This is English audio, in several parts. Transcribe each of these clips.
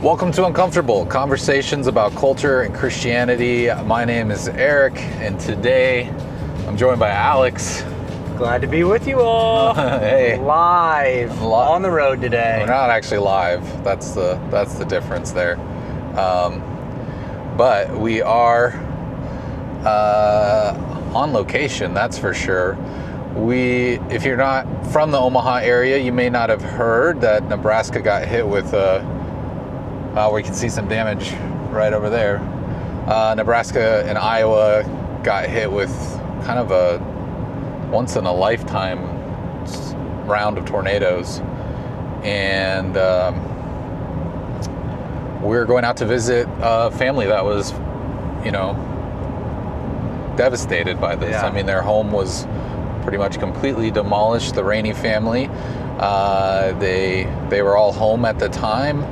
Welcome to Uncomfortable, conversations about culture and Christianity. My name is Eric, and today I'm joined by Alex. Glad to be with you all. Hey. Live on the road today. We're not actually live. That's the difference there. But we are on location, that's for sure. If you're not from the Omaha area, you may not have heard that Nebraska got hit with we can see some damage right over there. Nebraska and Iowa got hit with kind of a once-in-a-lifetime round of tornadoes. And we're going out to visit a family that was, devastated by this. Yeah. I mean, their home was pretty much completely demolished, the Ranney family. They were all home at the time.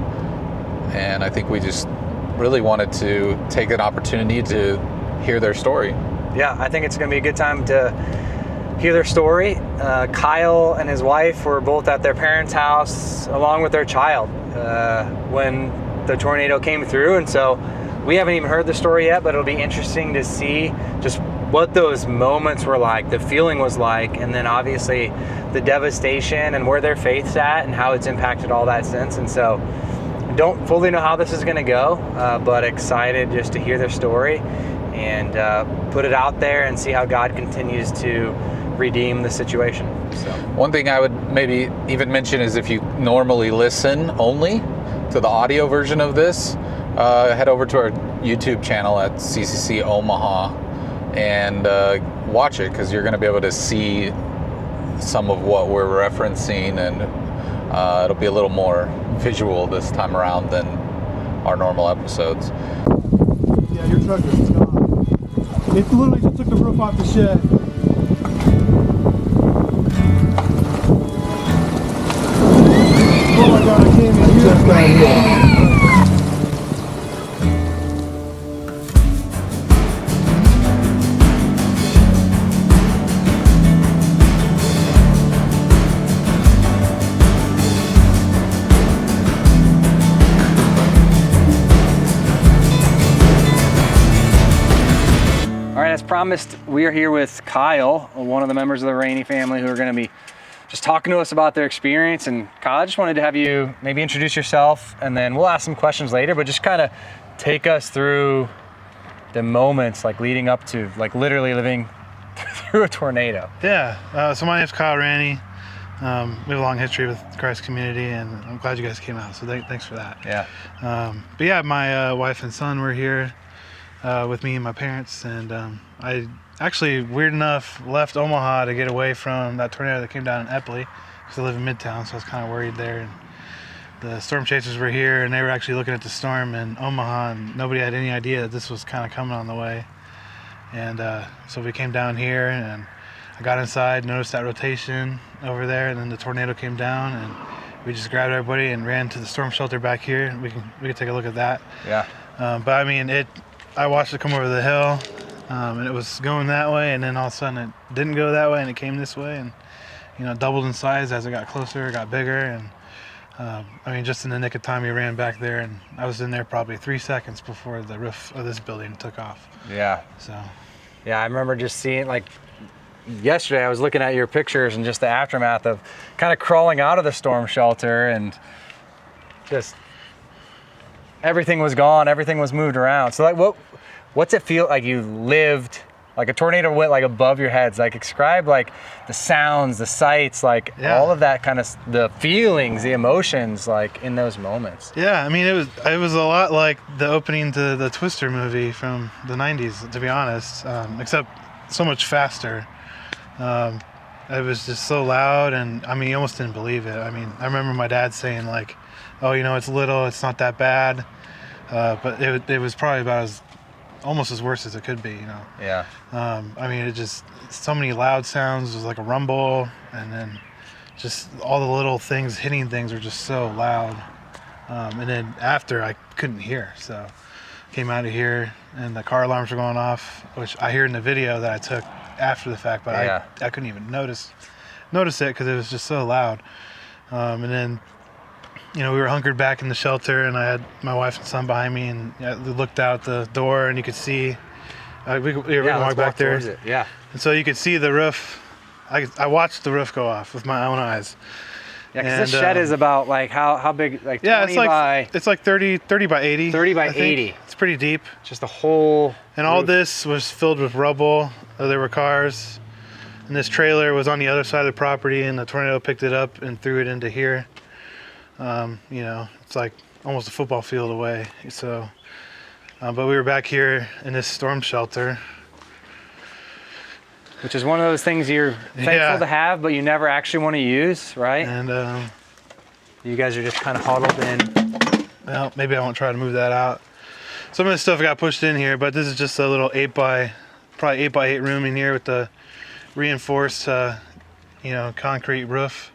And I think we just really wanted to take an opportunity to hear their story. Yeah, I think it's going to be a good time to hear their story. Kyle and his wife were both at their parents' house along with their child when the tornado came through. And so we haven't even heard the story yet, but it'll be interesting to see just what those moments were like, the feeling was like, and then obviously the devastation and where their faith's at and how it's impacted all that since. And so don't fully know how this is going to go, but excited just to hear their story and put it out there and see how God continues to redeem the situation. So one thing I would maybe even mention is if you normally listen only to the audio version of this, head over to our YouTube channel at CCC Omaha and watch it, because you're going to be able to see some of what we're referencing, and it'll be a little more visual this time around than our normal episodes. Yeah, your truck is gone. It literally just took the roof off the shed. Oh my God, I can't even hear that. as promised, we are here with Kyle, one of the members of the Ranney family, who are going to be just talking to us about their experience. And Kyle, I just wanted to have you maybe introduce yourself, and then we'll ask some questions later, but just kind of take us through the moments like leading up to like literally living through a tornado. Yeah, so my name's Kyle Ranney. We have a long history with Christ community, and I'm glad you guys came out, so thanks for that. Yeah. But yeah, my wife and son were here with me and my parents, and I actually, weird enough, left Omaha to get away from that tornado that came down in Epley, because I live in Midtown, so I was kind of worried there. And the storm chasers were here, and they were actually looking at the storm in Omaha, and nobody had any idea that this was kind of coming on the way. And so we came down here, and I got inside, noticed that rotation over there, and then the tornado came down, and we just grabbed everybody and ran to the storm shelter back here. We can take a look at that. Yeah. But I mean, I watched it come over the hill, and it was going that way, and then all of a sudden it didn't go that way, and it came this way, and doubled in size as it got closer, it got bigger, and I mean, just in the nick of time, we ran back there, and I was in there probably 3 seconds before the roof of this building took off. Yeah. So. Yeah, I remember just seeing, like, yesterday I was looking at your pictures and just the aftermath of kind of crawling out of the storm shelter, and just everything was gone, everything was moved around. So like, what's it feel like? You lived, like a tornado went like above your heads. Like, describe like the sounds, the sights, like all of that kind of, the feelings, the emotions, like in those moments. Yeah, I mean, it was a lot like the opening to the Twister movie from the 90s, to be honest, except so much faster. It was just so loud, and I mean, you almost didn't believe it. I mean, I remember my dad saying like, oh, it's little, it's not that bad, but it was probably about almost as worse as it could be, Yeah. I mean, it just, so many loud sounds. It was like a rumble, and then just all the little things hitting things were just so loud. And then after, I couldn't hear, so came out of here, and the car alarms were going off, which I hear in the video that I took after the fact, but yeah. I couldn't even notice it because it was just so loud. And then we were hunkered back in the shelter, and I had my wife and son behind me, and we looked out the door, and you could see. We were gonna walk back there. It. Yeah. And so you could see the roof. I watched the roof go off with my own eyes. Yeah, because this shed is about like how big? Like 20 it's like 30 by 80. 30 by I think. 80. It's pretty deep. Just a whole. And all this was filled with rubble. There were cars. And this trailer was on the other side of the property, and the tornado picked it up and threw it into here. It's like almost a football field away. So, but we were back here in this storm shelter. Which is one of those things you're thankful to have, but you never actually want to use, right? And you guys are just kind of huddled in. Well, maybe I won't try to move that out. Some of this stuff got pushed in here, but this is just a little 8 by 8 room in here with the reinforced, concrete roof.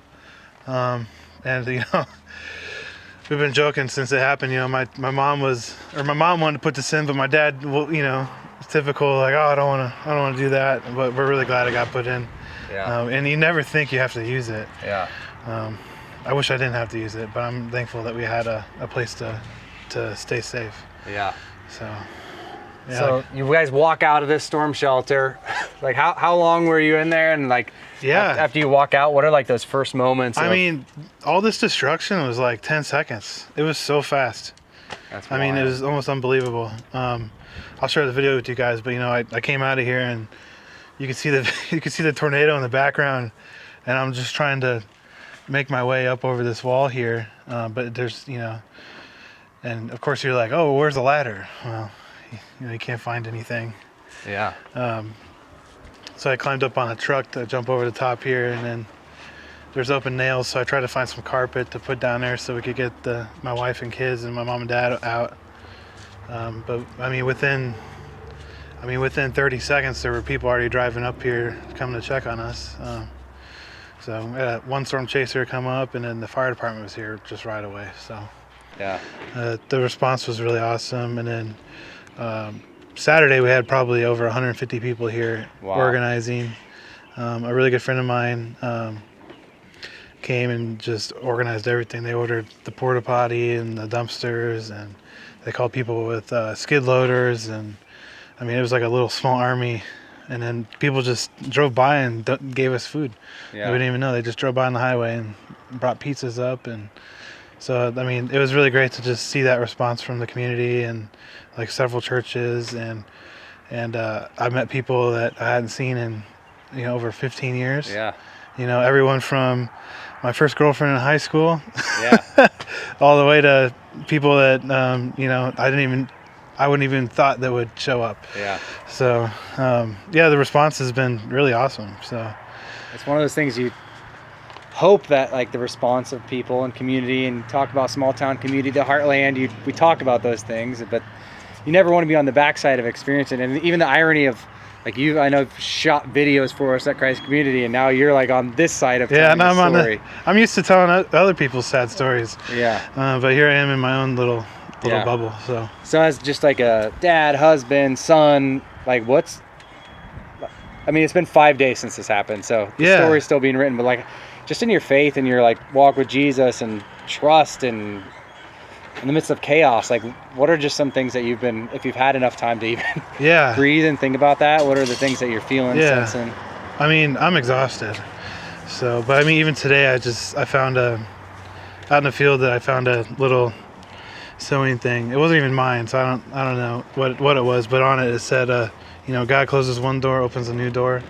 And we've been joking since it happened. My mom wanted to put this in, but my dad, it's typical, like, I don't want to do that. But we're really glad it got put in. Yeah. And you never think you have to use it. Yeah. I wish I didn't have to use it, but I'm thankful that we had a place to stay safe. Yeah. So. Yeah. So you guys walk out of this storm shelter. Like how long were you in there? And like, after you walk out, what are like those first moments? I mean, all this destruction was like 10 seconds. It was so fast. That's I mean, it was almost unbelievable. I'll share the video with you guys, but I came out of here and you could see the tornado in the background, and I'm just trying to make my way up over this wall here. But there's, and of course you're like, oh, where's the ladder? Well, you can't find anything. Yeah. So I climbed up on a truck to jump over the top here, and then there's open nails, so I tried to find some carpet to put down there so we could get my wife and kids and my mom and dad out. But within 30 seconds there were people already driving up here coming to check on us. So we had one storm chaser come up, and then the fire department was here just right away. So yeah, the response was really awesome. And then Saturday we had probably over 150 people here. Wow. Organizing. A really good friend of mine came and just organized everything. They ordered the porta potty and the dumpsters, and they called people with skid loaders, and it was like a little small army. And then people just drove by and gave us food. Yeah. We didn't even know. They just drove by on the highway and brought pizzas up. And so, it was really great to just see that response from the community and like several churches. And I met people that I hadn't seen in, over 15 years. Yeah. Everyone from my first girlfriend in high school, yeah, all the way to people that, I wouldn't even thought that would show up. Yeah. So, the response has been really awesome. So it's one of those things you hope that like the response of people and community, and talk about small town community, the heartland, we talk about those things, but you never want to be on the backside of experiencing it. And even the irony of like I know shot videos for us at Christ Community, and now you're like on this side of telling the story. I'm used to telling other people's sad stories. Yeah. But here I am in my own little bubble. So as just like a dad, husband, son, like it's been 5 days since this happened, so the story's still being written, but like just in your faith and your like walk with Jesus and trust, and in the midst of chaos, like what are just some things that you've been, if you've had enough time to even breathe and think about that, what are the things that you're feeling, sensing? I'm exhausted. So, but even today I found out in the field that I found a little sewing thing. It wasn't even mine, so I don't know what it was, but on it said, God closes one door, opens a new door.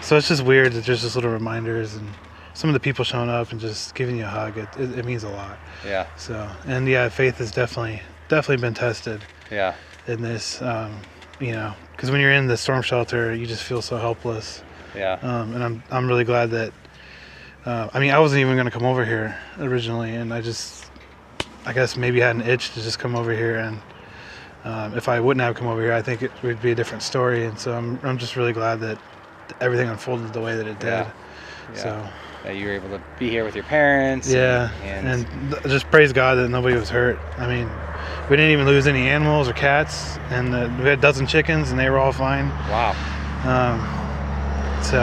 So it's just weird that there's just little reminders, and some of the people showing up and just giving you a hug. It means a lot. Yeah. So, and faith has definitely been tested. Yeah. In this, because when you're in the storm shelter, you just feel so helpless. Yeah. And I'm really glad that. I wasn't even going to come over here originally, and I guess maybe had an itch to just come over here, and if I wouldn't have come over here, I think it would be a different story. And so I'm just really glad that everything unfolded the way that it did. Yeah. So that you were able to be here with your parents. Yeah, and just praise God that nobody was hurt. We didn't even lose any animals or cats, and we had a dozen chickens, and they were all fine. Wow. So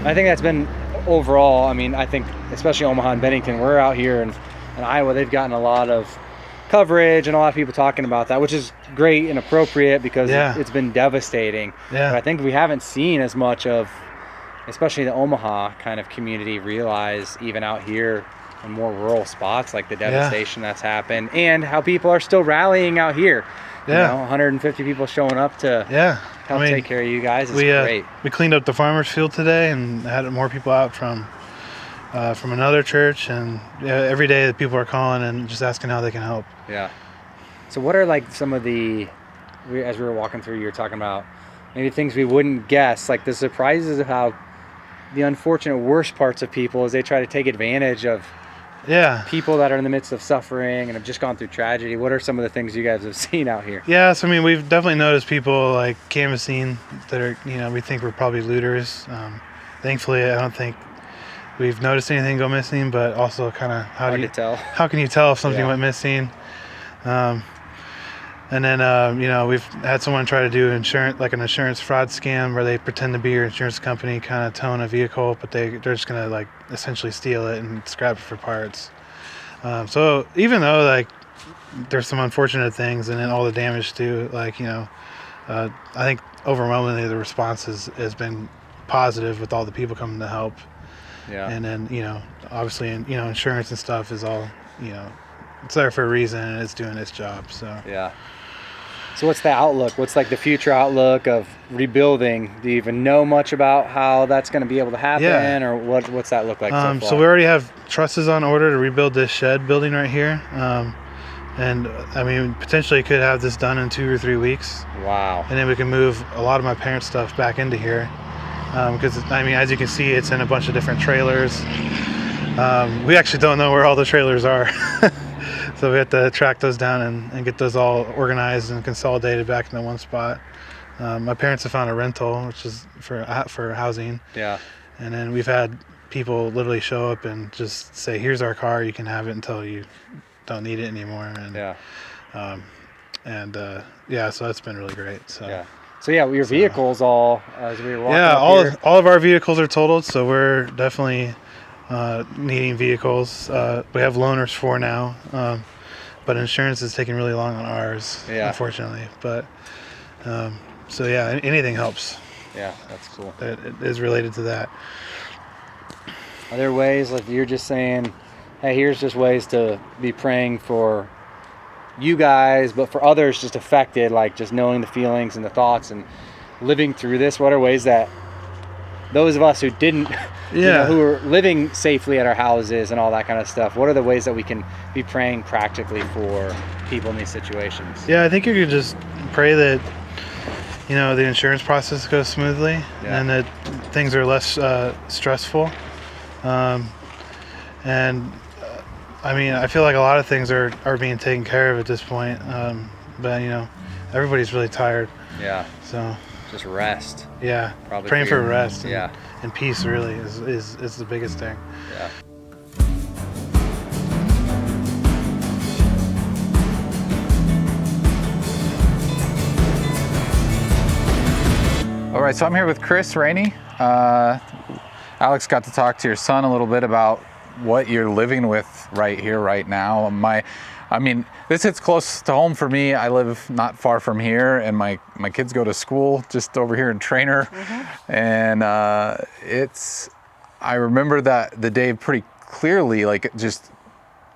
I think that's been overall. I think especially Omaha and Bennington, we're out here, and and Iowa, they've gotten a lot of coverage and a lot of people talking about that, which is great and appropriate because it's been devastating. Yeah. But I think we haven't seen as much of, especially the Omaha kind of community, realize even out here in more rural spots, like the devastation that's happened and how people are still rallying out here. You know, 150 people showing up to help take care of you guys is great. We cleaned up the farmer's field today and had more people out from another church, and every day that people are calling and just asking how they can help. Yeah. So what are like some of the, as we were walking through, you were talking about maybe things we wouldn't guess, like the surprises of how the unfortunate worst parts of people as they try to take advantage of people that are in the midst of suffering and have just gone through tragedy. What are some of the things you guys have seen out here? Yeah, so I mean, we've definitely noticed people like canvassing that are, you know, we think we're probably looters. Thankfully, I don't think we've noticed anything go missing, but also kind of how can you tell if something went missing? And then, you know, we've had someone try to do insurance, like an insurance fraud scam where they pretend to be your insurance company, kind of towing a vehicle, but they're just going to like essentially steal it and scrap it for parts. So even though like there's some unfortunate things and then all the damage too, like, you know, I think overwhelmingly the response has been positive with all the people coming to help. Yeah. And then, you know, obviously, you know, insurance and stuff is all, you know, it's there for a reason and it's doing its job. So yeah. So what's the outlook? What's like the future outlook of rebuilding? Do you even know much about how that's going to be able to happen, or what's that look like so far? So we already have trusses on order to rebuild this shed building right here. And I mean, potentially could have this done in 2 or 3 weeks. Wow. And then we can move a lot of my parents' stuff back into here. Because, I mean, as you can see, it's in a bunch of different trailers. We actually don't know where all the trailers are. So we have to track those down and get those all organized and consolidated back into one spot. My parents have found a rental, which is for housing. Yeah. And then we've had people literally show up and just say, here's our car, you can have it until you don't need it anymore. And so that's been really great. So your vehicles all, as we were walking up here. all of our vehicles are totaled, so we're definitely needing vehicles. We have loaners for now, but insurance is taking really long on ours, unfortunately. But anything helps. Yeah, that's cool. It is related to that. Are there ways, like you're just saying, hey, here's just ways to be praying for you guys, but for others just affected, like just knowing the feelings and the thoughts and living through this? What are ways that those of us who didn't, you know, who are living safely at our houses and all that kind of stuff, what are the ways that we can be praying practically for people in these situations? Yeah, I think you could just pray that, you know, the insurance process goes smoothly and that things are less stressful. I mean, I feel like a lot of things are being taken care of at this point, but, you know, everybody's really tired. Yeah. So just rest. Yeah. Probably praying for rest. And peace really is the biggest thing. Yeah. All right, so I'm here with Chris Ranney. Alex got to talk to your son a little bit about what you're living with right here, right now. I mean, this hits close to home for me. I live not far from here, and my kids go to school just over here in Trainer. Mm-hmm. And I remember that the day pretty clearly, like just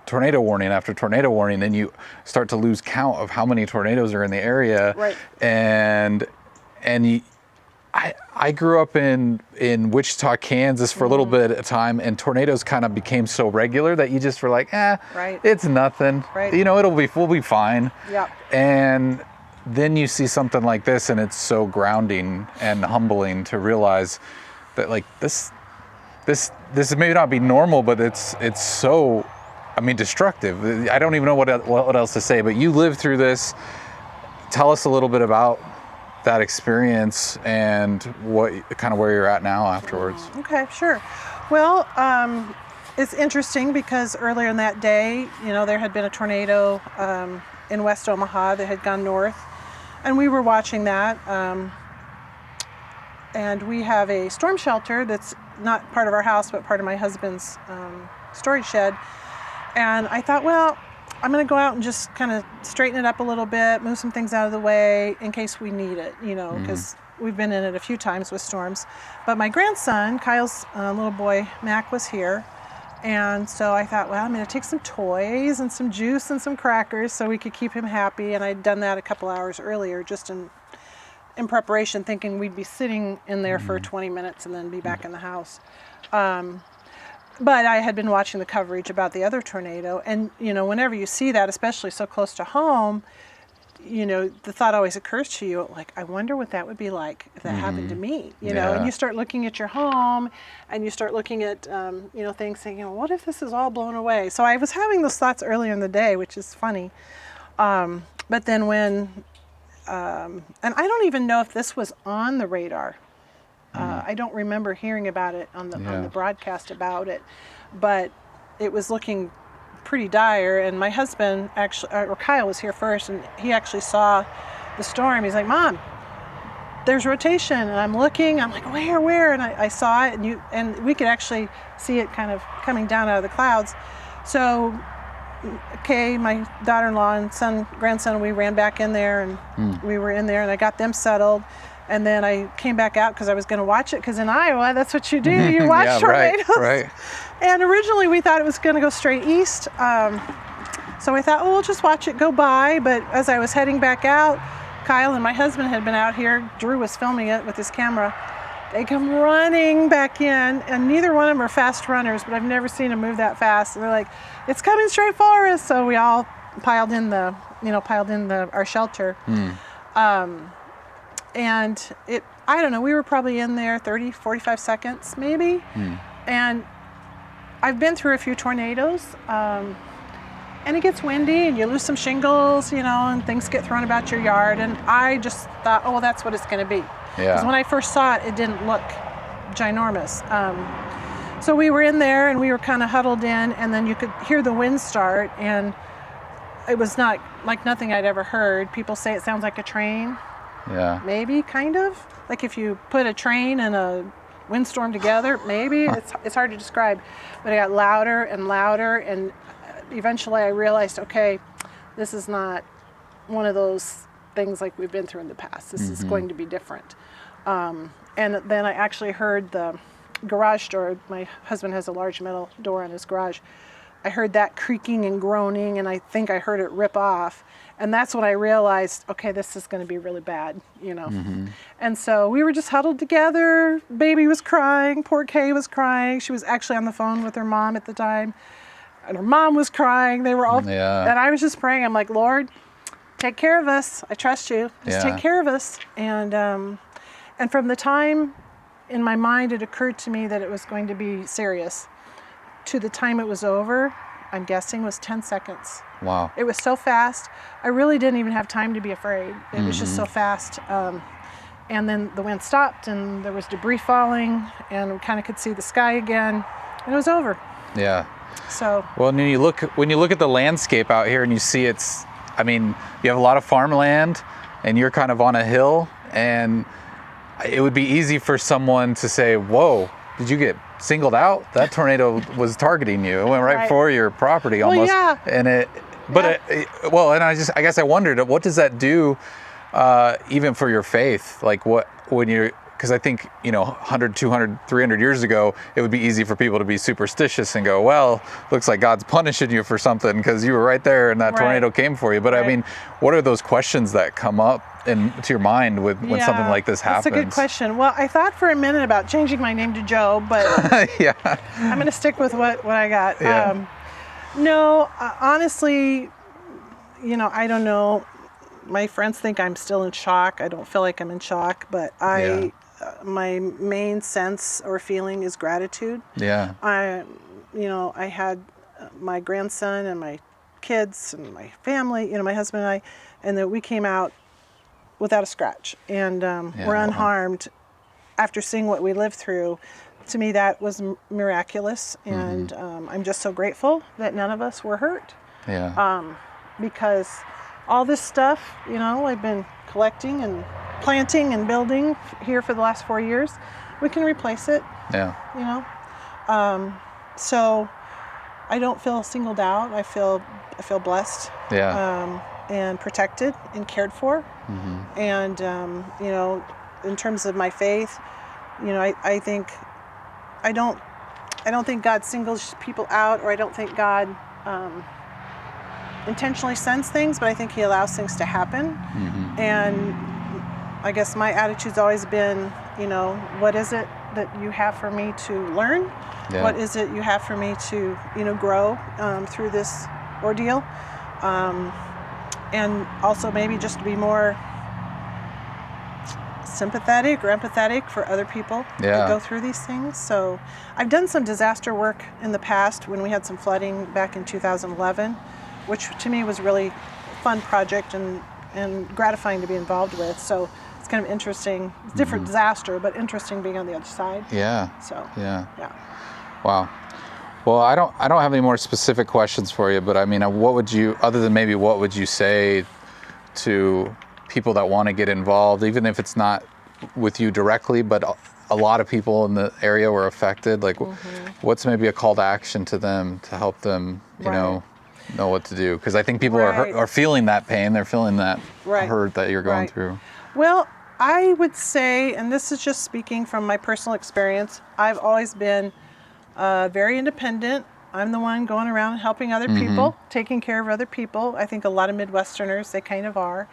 tornado warning after tornado warning, and you start to lose count of how many tornadoes are in the area. Right. And I grew up in Wichita, Kansas for a little bit at a time, and tornadoes kind of became so regular that you just were like, it's nothing. Right. You know, we'll be fine. Yeah. And then you see something like this, and it's so grounding and humbling to realize that like this may not be normal, but it's so, I mean, destructive. I don't even know what else to say. But you lived through this. Tell us a little bit about that experience and what kind of where you're at now afterwards. Okay, sure. Well, it's interesting because earlier in that day, you know, there had been a tornado in West Omaha that had gone north, and we were watching that. And we have a storm shelter that's not part of our house, but part of my husband's storage shed. And I thought, well, I'm going to go out and just kind of straighten it up a little bit, move some things out of the way in case we need it, because we've been in it a few times with storms. But my grandson, Kyle's little boy, Mac, was here. And so I thought, well, I'm going to take some toys and some juice and some crackers so we could keep him happy. And I'd done that a couple hours earlier just in preparation, thinking we'd be sitting in there for 20 minutes and then be back in the house. But I had been watching the coverage about the other tornado. And, whenever you see that, especially so close to home, the thought always occurs to you, like, I wonder what that would be like if that happened to me, and you start looking at your home and you start looking at, things saying, what if this is all blown away? So I was having those thoughts earlier in the day, which is funny. But then when, and I don't even know if this was on the radar. I don't remember hearing about it on the broadcast about it, but it was looking pretty dire. And my husband or Kyle was here first, and he actually saw the storm. He's like, Mom, there's rotation. And I'm looking, I'm like, where? And I saw it, and we could actually see it kind of coming down out of the clouds. So, okay, my daughter-in-law and grandson, we ran back in there, and we were in there, and I got them settled. And then I came back out because I was going to watch it, because in Iowa, that's what you do. You watch tornadoes. Right. And originally we thought it was going to go straight east. So I thought, we'll just watch it go by. But as I was heading back out, Kyle and my husband had been out here. Drew was filming it with his camera. They come running back in, and neither one of them are fast runners, but I've never seen them move that fast. And they're like, it's coming straight for us. So we all piled in our shelter. And I don't know, we were probably in there 30, 45 seconds maybe. And I've been through a few tornadoes, and it gets windy and you lose some shingles, and things get thrown about your yard. And I just thought, oh, well, that's what it's going to be. Because when I first saw it, it didn't look ginormous. So we were in there and we were kind of huddled in, and then you could hear the wind start, and it was not like nothing I'd ever heard. People say it sounds like a train. Yeah. Maybe, kind of. Like if you put a train and a windstorm together, maybe. It's hard to describe. But it got louder and louder, and eventually I realized, okay, this is not one of those things like we've been through in the past. This is going to be different. And then I actually heard the garage door. My husband has a large metal door in his garage. I heard that creaking and groaning, and I think I heard it rip off. And that's when I realized, okay, this is going to be really bad, And so we were just huddled together. Baby was crying. Poor Kay was crying. She was actually on the phone with her mom at the time. And her mom was crying. They were all, and I was just praying. I'm like, Lord, take care of us. I trust you. Just take care of us. And from the time in my mind it occurred to me that it was going to be serious, to the time it was over, I'm guessing was 10 seconds. Wow. It was so fast. I really didn't even have time to be afraid. It was just so fast. And then the wind stopped, and there was debris falling, and we kind of could see the sky again, and it was over. Yeah. So. Well, when you look at the landscape out here, and you see you have a lot of farmland, and you're kind of on a hill, and it would be easy for someone to say, whoa, did you get singled out? That tornado was targeting you. It went right for your property almost. Well, yeah. And I guess I wondered, what does that do even for your faith? Like because I think, 100, 200, 300 years ago, it would be easy for people to be superstitious and go, well, looks like God's punishing you for something because you were right there and that tornado came for you. But I mean, what are those questions that come up to your mind when something like this happens? That's a good question. Well, I thought for a minute about changing my name to Joe, but I'm going to stick with what I got. Yeah. No, honestly, I don't know. My friends think I'm still in shock. I don't feel like I'm in shock, but my main sense or feeling is gratitude. Yeah. I had my grandson and my kids and my family, my husband and I, and that we came out without a scratch, and we're unharmed. After seeing what we lived through, to me that was miraculous, and I'm just so grateful that none of us were hurt. Yeah. Because all this stuff, I've been collecting and planting and building here for the last 4 years, we can replace it. Yeah. So I don't feel singled out. I feel blessed. Yeah. And protected and cared for. And you know, in terms of my faith, you know, I think I don't think God singles people out, or I don't think God intentionally sends things, but I think He allows things to happen. And I guess my attitude's always been, you know, what is it that you have for me to learn? Yeah. What is it you have for me to, you know, grow through this ordeal? And also maybe just to be more sympathetic or empathetic for other people that go through these things. So I've done some disaster work in the past when we had some flooding back in 2011, which to me was really a fun project and gratifying to be involved with. So it's kind of interesting. It's a different disaster, but interesting being on the other side. Yeah. So yeah. Wow. Well, I don't have any more specific questions for you, but I mean, what would you say to people that want to get involved, even if it's not with you directly, but a lot of people in the area were affected? Like, what's maybe a call to action to them to help them, you know what to do? Because I think people are feeling that pain. They're feeling that hurt that you're going through. Well, I would say, and this is just speaking from my personal experience, I've always been very independent. I'm the one going around helping other people, taking care of other people. I think a lot of Midwesterners, they kind of are.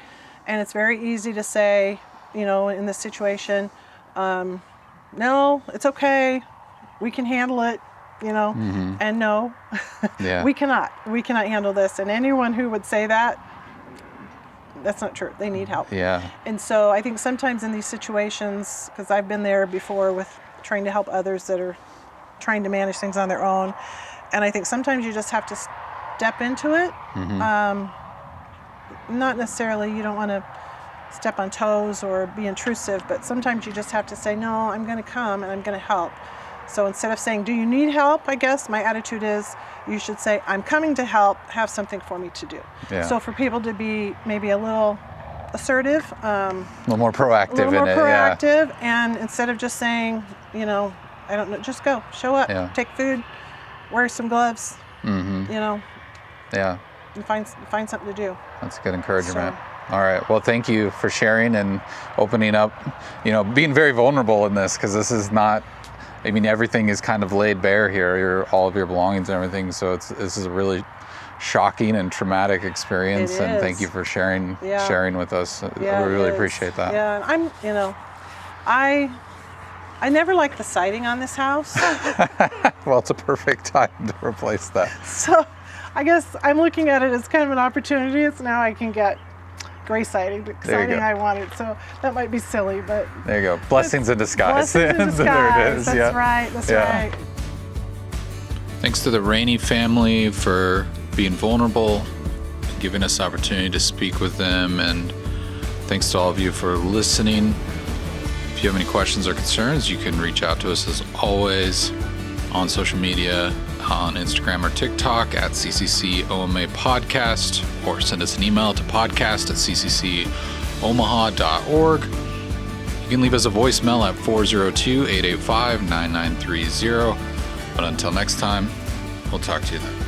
And it's very easy to say, you know, in this situation, no, it's okay. We can handle it, you know, and no, we cannot handle this. And anyone who would say that, that's not true. They need help. Yeah. And so I think sometimes in these situations, because I've been there before with trying to help others that are trying to manage things on their own. And I think sometimes you just have to step into it. Not necessarily, you don't want to step on toes or be intrusive, but sometimes you just have to say, no, I'm going to come and I'm going to help. So instead of saying, do you need help? I guess my attitude is you should say, I'm coming to help, have something for me to do. Yeah. So for people to be maybe a little assertive, a little more proactive, and instead of just saying, you know, I don't know, just go, show up, take food, wear some gloves, you know, and find something to do. That's good encouragement. So, all right. Well, thank you for sharing and opening up, you know, being very vulnerable in this, because this is not, I mean, everything is kind of laid bare here, all of your belongings and everything. So this is a really shocking and traumatic experience. And thank you for sharing with us. We really appreciate that. Yeah. I'm, you know, I never liked the siding on this house. Well, it's a perfect time to replace that. So I guess I'm looking at it as kind of an opportunity. It's now I can get gray siding I wanted. So that might be silly, but there you go. Blessings in disguise. Blessings in disguise. There it is. That's right. That's right. Thanks to the Ranney family for being vulnerable and giving us the opportunity to speak with them. And thanks to all of you for listening. If you have any questions or concerns, you can reach out to us as always on social media, on Instagram or TikTok at CCCOMA Podcast, or send us an email to podcast@cccomaha.org. You can leave us a voicemail at 402-885-9930. But until next time, we'll talk to you then.